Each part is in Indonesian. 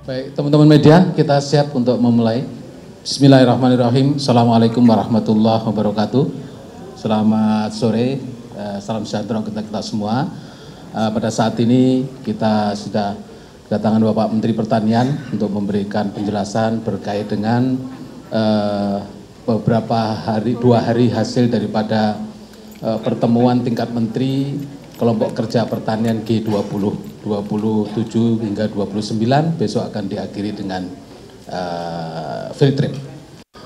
Baik, teman-teman media, kita siap untuk memulai. Bismillahirrahmanirrahim. Assalamualaikum warahmatullahi wabarakatuh. Selamat sore, salam sejahtera untuk kita semua. Pada saat ini kita sudah kedatangan Bapak Menteri Pertanian untuk memberikan penjelasan berkait dengan dua hari hasil daripada pertemuan tingkat menteri kelompok kerja pertanian G20 27 hingga 29, besok akan diakhiri dengan field trip.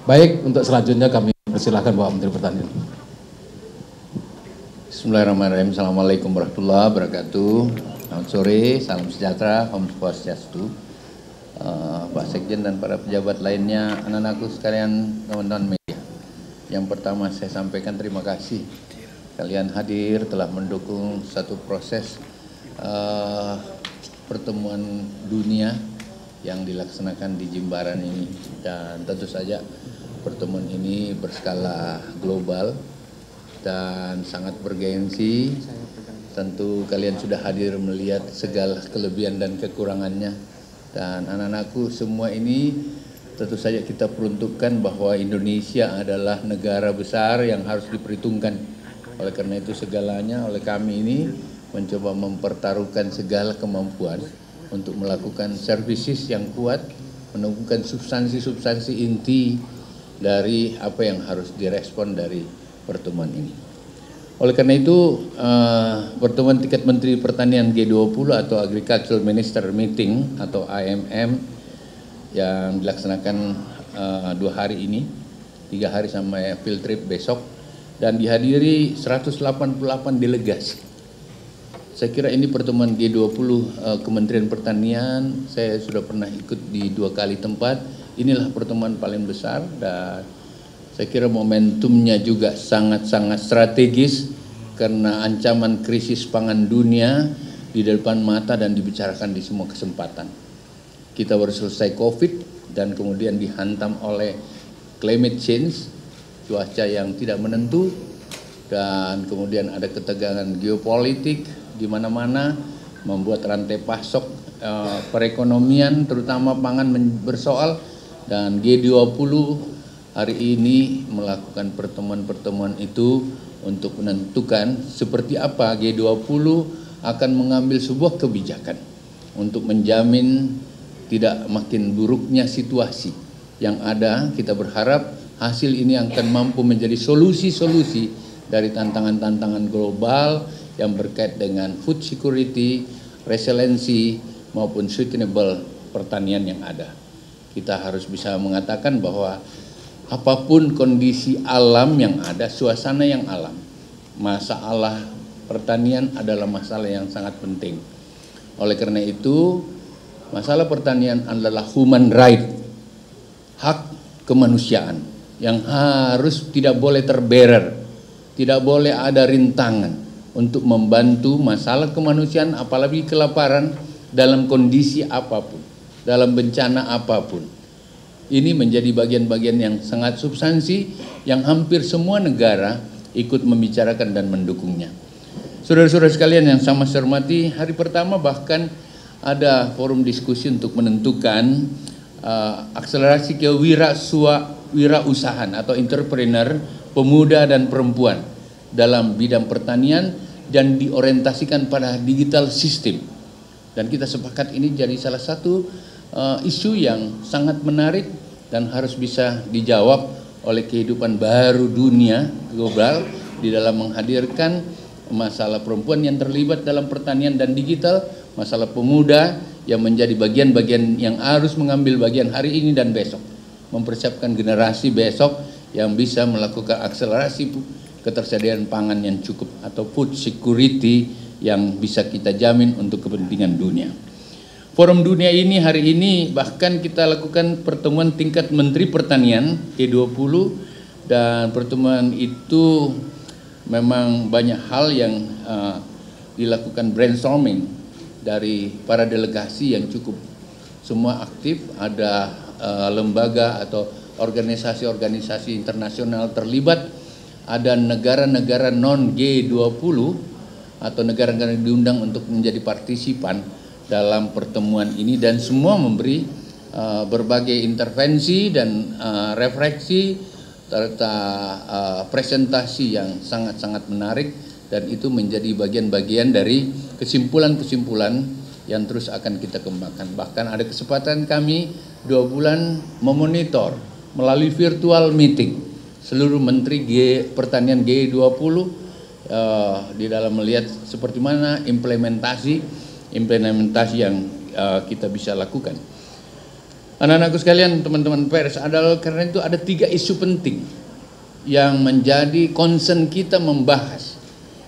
Baik, untuk selanjutnya kami persilahkan Bapak Menteri Pertanian. Bismillahirrahmanirrahim. Assalamualaikum warahmatullahi wabarakatuh. Selamat sore, salam sejahtera, Om Swastiastu. Pak Sekjen dan para pejabat lainnya, anak-anakku sekalian, teman-teman media. Yang pertama saya sampaikan terima kasih. Kalian hadir telah mendukung satu proses pertemuan dunia yang dilaksanakan di Jimbaran ini, dan tentu saja pertemuan ini berskala global dan sangat bergengsi. Tentu kalian sudah hadir melihat segala kelebihan dan kekurangannya, dan anak-anakku semua ini tentu saja kita peruntukkan bahwa Indonesia adalah negara besar yang harus diperhitungkan. Oleh karena itu segalanya oleh kami ini mencoba mempertaruhkan segala kemampuan untuk melakukan services yang kuat, menemukan substansi-substansi inti dari apa yang harus direspon dari pertemuan ini. Oleh karena itu, pertemuan tingkat Menteri Pertanian G20 atau Agricultural Minister Meeting atau AMM yang dilaksanakan 2 hari ini, 3 hari sampai field trip besok, dan dihadiri 188 delegasi. Saya kira ini pertemuan G20 Kementerian Pertanian, saya sudah pernah ikut di 2 kali tempat. Inilah pertemuan paling besar dan saya kira momentumnya juga sangat-sangat strategis karena ancaman krisis pangan dunia di depan mata dan dibicarakan di semua kesempatan. Kita baru selesai COVID dan kemudian dihantam oleh climate change, cuaca yang tidak menentu, dan kemudian ada ketegangan geopolitik di mana-mana, membuat rantai pasok perekonomian terutama pangan bersoal, dan G20 hari ini melakukan pertemuan-pertemuan itu untuk menentukan seperti apa G20 akan mengambil sebuah kebijakan untuk menjamin tidak makin buruknya situasi yang ada. Kita berharap hasil ini akan mampu menjadi solusi-solusi dari tantangan-tantangan global yang berkait dengan food security, resiliensi, maupun sustainable pertanian yang ada. Kita harus bisa mengatakan bahwa apapun kondisi alam yang ada, suasana yang alam, masalah pertanian adalah masalah yang sangat penting. Oleh karena itu, masalah pertanian adalah human right, hak kemanusiaan yang harus tidak boleh terberer, tidak boleh ada rintangan untuk membantu masalah kemanusiaan, apalagi kelaparan dalam kondisi apapun, dalam bencana apapun. Ini menjadi bagian-bagian yang sangat substansi yang hampir semua negara ikut membicarakan dan mendukungnya. Saudara-saudara sekalian yang sama saya hormati, hari pertama bahkan ada forum diskusi untuk menentukan akselerasi kewirausahaan atau entrepreneur pemuda dan perempuan dalam bidang pertanian dan diorientasikan pada digital system. Dan kita sepakat ini jadi salah satu isu yang sangat menarik dan harus bisa dijawab oleh kehidupan baru dunia global di dalam menghadirkan masalah perempuan yang terlibat dalam pertanian dan digital, masalah pemuda yang menjadi bagian-bagian yang harus mengambil bagian hari ini dan besok, mempersiapkan generasi besok yang bisa melakukan akselerasi ketersediaan pangan yang cukup atau food security yang bisa kita jamin untuk kepentingan dunia. Forum dunia ini hari ini bahkan kita lakukan pertemuan tingkat Menteri Pertanian G20, dan pertemuan itu memang banyak hal yang dilakukan brainstorming dari para delegasi yang cukup semua aktif. Ada lembaga atau organisasi-organisasi internasional terlibat, ada negara-negara non G20 atau negara-negara yang diundang untuk menjadi partisipan, dalam pertemuan ini dan semua memberi berbagai intervensi dan refleksi serta presentasi yang sangat-sangat menarik, dan itu menjadi bagian-bagian dari kesimpulan-kesimpulan yang terus akan kita kembangkan. Bahkan ada kesempatan kami 2 bulan memonitor melalui virtual meeting seluruh Menteri Pertanian G20 di dalam melihat seperti mana implementasi yang kita bisa lakukan. Anak-anakku sekalian, teman-teman pers, adalah karena itu ada 3 isu penting yang menjadi concern kita membahas.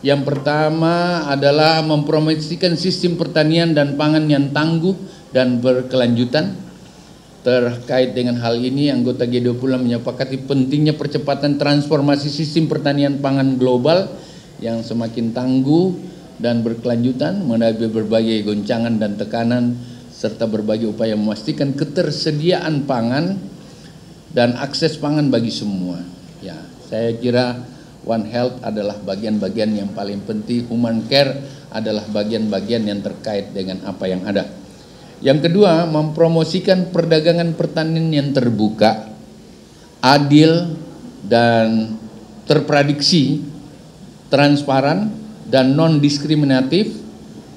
Yang pertama adalah mempromosikan sistem pertanian dan pangan yang tangguh dan berkelanjutan. Terkait dengan hal ini, anggota G20 menyepakati pentingnya percepatan transformasi sistem pertanian pangan global yang semakin tangguh dan berkelanjutan menghadapi berbagai goncangan dan tekanan, serta berbagai upaya memastikan ketersediaan pangan dan akses pangan bagi semua. Ya, saya kira One Health adalah bagian-bagian yang paling penting, Human Care adalah bagian-bagian yang terkait dengan apa yang ada. Yang kedua, mempromosikan perdagangan pertanian yang terbuka, adil dan terprediksi, transparan dan non-diskriminatif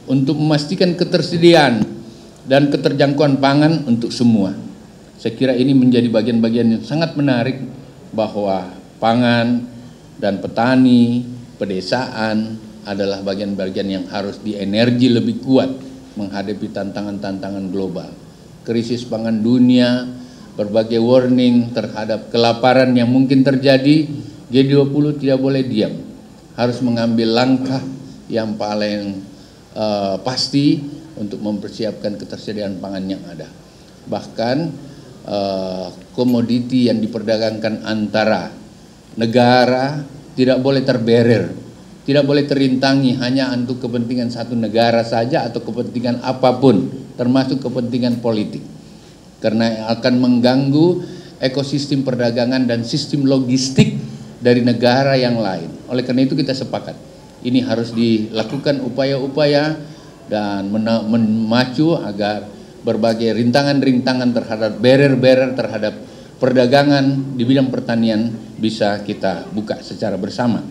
untuk memastikan ketersediaan dan keterjangkauan pangan untuk semua. Saya kira ini menjadi bagian-bagian yang sangat menarik, bahwa pangan dan petani, pedesaan adalah bagian-bagian yang harus dienergi lebih kuat menghadapi tantangan-tantangan global. Krisis pangan dunia, berbagai warning terhadap kelaparan yang mungkin terjadi, G20 tidak boleh diam, harus mengambil langkah yang paling pasti untuk mempersiapkan ketersediaan pangan yang ada. Bahkan komoditi yang diperdagangkan antara negara tidak boleh terberer, tidak boleh terintangi hanya untuk kepentingan satu negara saja atau kepentingan apapun, termasuk kepentingan politik, karena akan mengganggu ekosistem perdagangan dan sistem logistik dari negara yang lain. Oleh karena itu kita sepakat ini harus dilakukan upaya-upaya dan memacu agar berbagai rintangan-rintangan terhadap barrier-barrier terhadap perdagangan di bidang pertanian bisa kita buka secara bersama.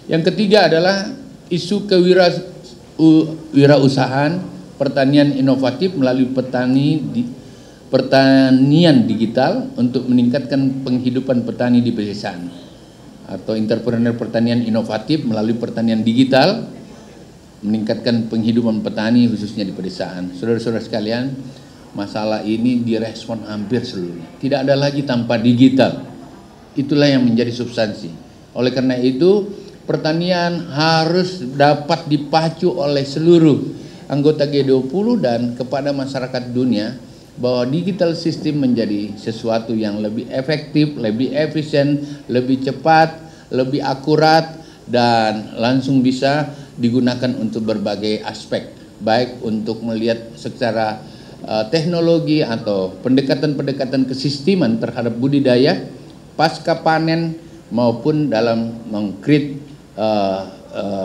Yang ketiga adalah isu kewirausahaan pertanian inovatif melalui pertanian digital untuk meningkatkan penghidupan petani di pedesaan, atau entrepreneur pertanian inovatif melalui pertanian digital meningkatkan penghidupan petani khususnya di pedesaan. Saudara-saudara sekalian, masalah ini direspon hampir seluruhnya. Tidak ada lagi tanpa digital. Itulah yang menjadi substansi. Oleh karena itu, pertanian harus dapat dipacu oleh seluruh anggota G20 dan kepada masyarakat dunia, bahwa digital system menjadi sesuatu yang lebih efektif, lebih efisien, lebih cepat, lebih akurat, dan langsung bisa digunakan untuk berbagai aspek, baik untuk melihat secara teknologi atau pendekatan-pendekatan kesisteman terhadap budidaya pasca panen, maupun dalam meng-create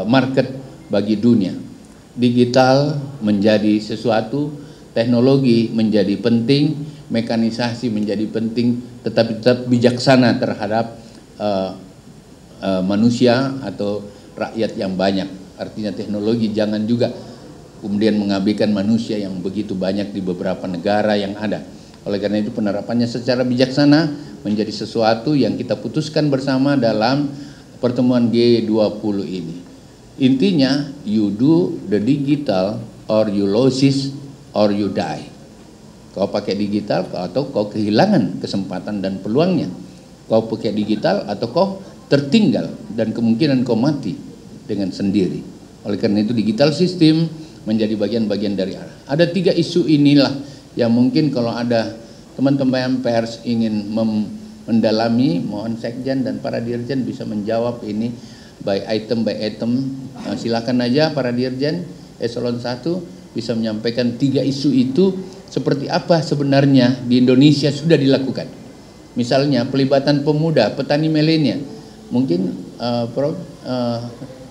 market bagi dunia. Digital menjadi sesuatu, teknologi menjadi penting, mekanisasi menjadi penting, tetapi tetap bijaksana terhadap manusia atau rakyat yang banyak. Artinya teknologi jangan juga kemudian mengabaikan manusia yang begitu banyak di beberapa negara yang ada. Oleh karena itu penerapannya secara bijaksana menjadi sesuatu yang kita putuskan bersama dalam pertemuan G20 ini. Intinya, you do the digital or you lose it or you die. Kau pakai digital atau kau kehilangan kesempatan dan peluangnya. Kau pakai digital atau kau tertinggal dan kemungkinan kau mati dengan sendiri. Oleh karena itu digital system menjadi bagian-bagian dari arah. Ada 3 isu inilah yang mungkin kalau ada teman-teman pers ingin mendalami, mohon sekjen dan para dirjen bisa menjawab ini by item. Silakan aja para dirjen eselon 1 bisa menyampaikan 3 isu itu seperti apa sebenarnya di Indonesia sudah dilakukan. Misalnya pelibatan pemuda, petani milenial. Mungkin Prof.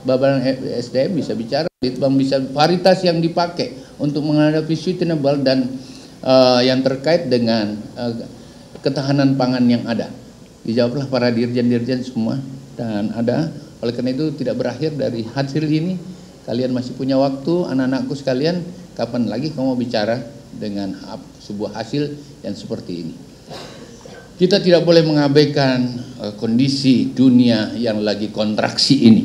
Bapak SDM bisa bicara, Litbang bisa, varietas yang dipakai, untuk menghadapi sustainable dan yang terkait dengan ketahanan pangan yang ada. Dijawablah para dirjen-dirjen semua, dan ada. Oleh karena itu tidak berakhir dari hasil ini. Kalian masih punya waktu, anak-anakku sekalian, kapan lagi kamu bicara dengan sebuah hasil yang seperti ini. Kita tidak boleh mengabaikan kondisi dunia yang lagi kontraksi ini.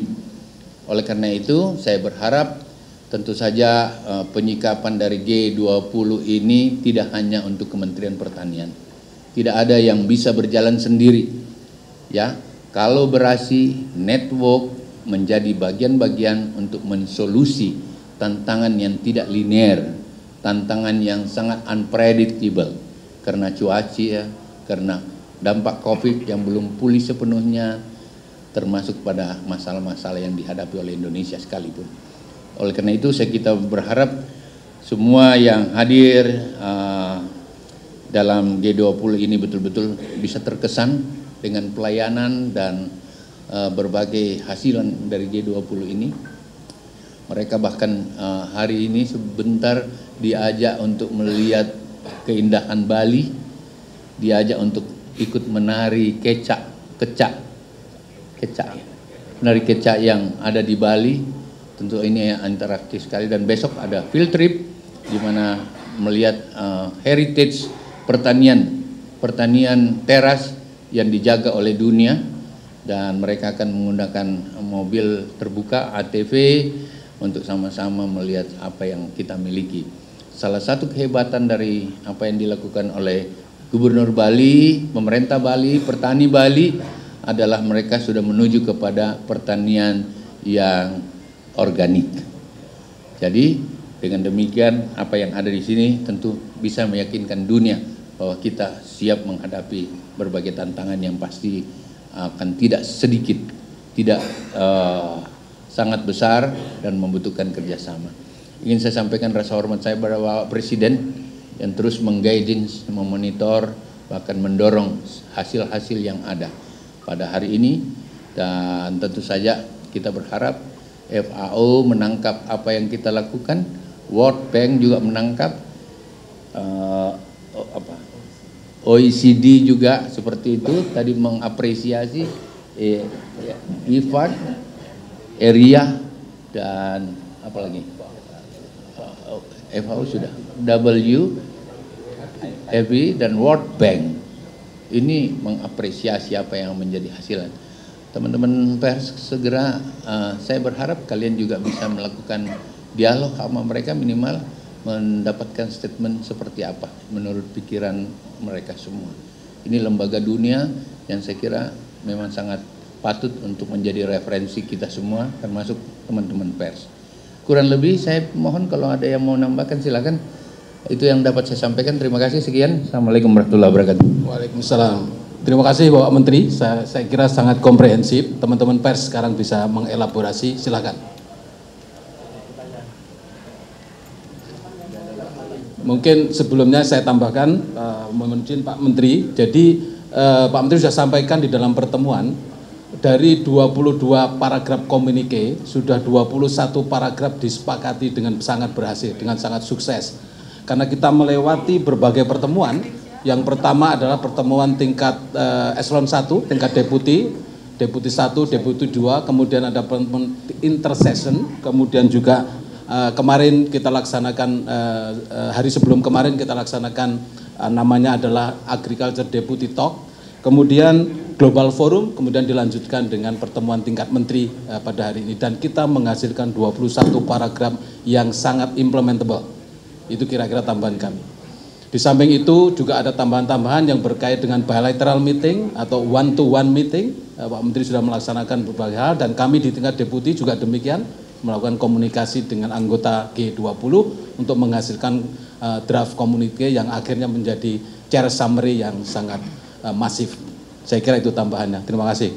Oleh karena itu saya berharap tentu saja penyikapan dari G20 ini tidak hanya untuk Kementerian Pertanian. Tidak ada yang bisa berjalan sendiri. Ya, kolaborasi, network menjadi bagian-bagian untuk mensolusi tantangan yang tidak linear, tantangan yang sangat unpredictable karena cuaca ya, karena dampak COVID yang belum pulih sepenuhnya, termasuk pada masalah-masalah yang dihadapi oleh Indonesia sekalipun. Oleh karena itu kita berharap semua yang hadir dalam G20 ini betul-betul bisa terkesan dengan pelayanan dan berbagai hasilan dari G20 ini. Mereka bahkan hari ini sebentar diajak untuk melihat keindahan Bali, diajak untuk ikut menari kecak menari kecak yang ada di Bali. Tentu ini interaktif sekali, dan besok ada field trip di mana melihat heritage pertanian teras yang dijaga oleh dunia, dan mereka akan menggunakan mobil terbuka ATV untuk sama-sama melihat apa yang kita miliki. Salah satu kehebatan dari apa yang dilakukan oleh Gubernur Bali, pemerintah Bali, petani Bali adalah mereka sudah menuju kepada pertanian yang organik. Jadi dengan demikian apa yang ada di sini tentu bisa meyakinkan dunia bahwa kita siap menghadapi berbagai tantangan yang pasti akan tidak sedikit, tidak sangat besar dan membutuhkan kerjasama. Ingin saya sampaikan rasa hormat saya kepada Bapak Presiden yang terus mengguidance, memonitor, bahkan mendorong hasil-hasil yang ada pada hari ini. Dan tentu saja kita berharap FAO menangkap apa yang kita lakukan, World Bank juga menangkap, OECD juga seperti itu, tadi mengapresiasi IFAD, ERIA, dan apa lagi? FAO sudah, WFP dan World Bank. Ini mengapresiasi apa yang menjadi hasilan. Teman-teman pers, segera saya berharap kalian juga bisa melakukan dialog sama mereka, minimal mendapatkan statement seperti apa menurut pikiran mereka semua. Ini lembaga dunia yang saya kira memang sangat patut untuk menjadi referensi kita semua, termasuk teman-teman pers. Kurang lebih saya mohon kalau ada yang mau nambahkan silakan. Itu yang dapat saya sampaikan. Terima kasih, sekian. Assalamualaikum warahmatullahi wabarakatuh. Waalaikumsalam. Terima kasih Bapak Menteri, saya kira sangat komprehensif. Teman-teman pers sekarang bisa mengelaborasi, silakan. Mungkin sebelumnya saya tambahkan, mohon izin Pak Menteri. Jadi Pak Menteri sudah sampaikan di dalam pertemuan, dari 22 paragraf komunike, sudah 21 paragraf disepakati dengan sangat berhasil, dengan sangat sukses. Karena kita melewati berbagai pertemuan. Yang pertama adalah pertemuan tingkat eselon 1, tingkat deputi 1, deputi 2, kemudian ada pertemuan intersession, kemudian juga kemarin kita laksanakan, hari sebelum kemarin kita laksanakan namanya adalah Agriculture Deputy Talk, kemudian Global Forum, kemudian dilanjutkan dengan pertemuan tingkat menteri pada hari ini, dan kita menghasilkan 21 paragraf yang sangat implementable. Itu kira-kira tambahan kami. Di samping itu juga ada tambahan-tambahan yang berkait dengan bilateral meeting atau one-to-one meeting. Pak Menteri sudah melaksanakan berbagai hal, dan kami di tingkat deputi juga demikian, melakukan komunikasi dengan anggota G20 untuk menghasilkan draft komunike yang akhirnya menjadi chair summary yang sangat masif. Saya kira itu tambahannya. Terima kasih.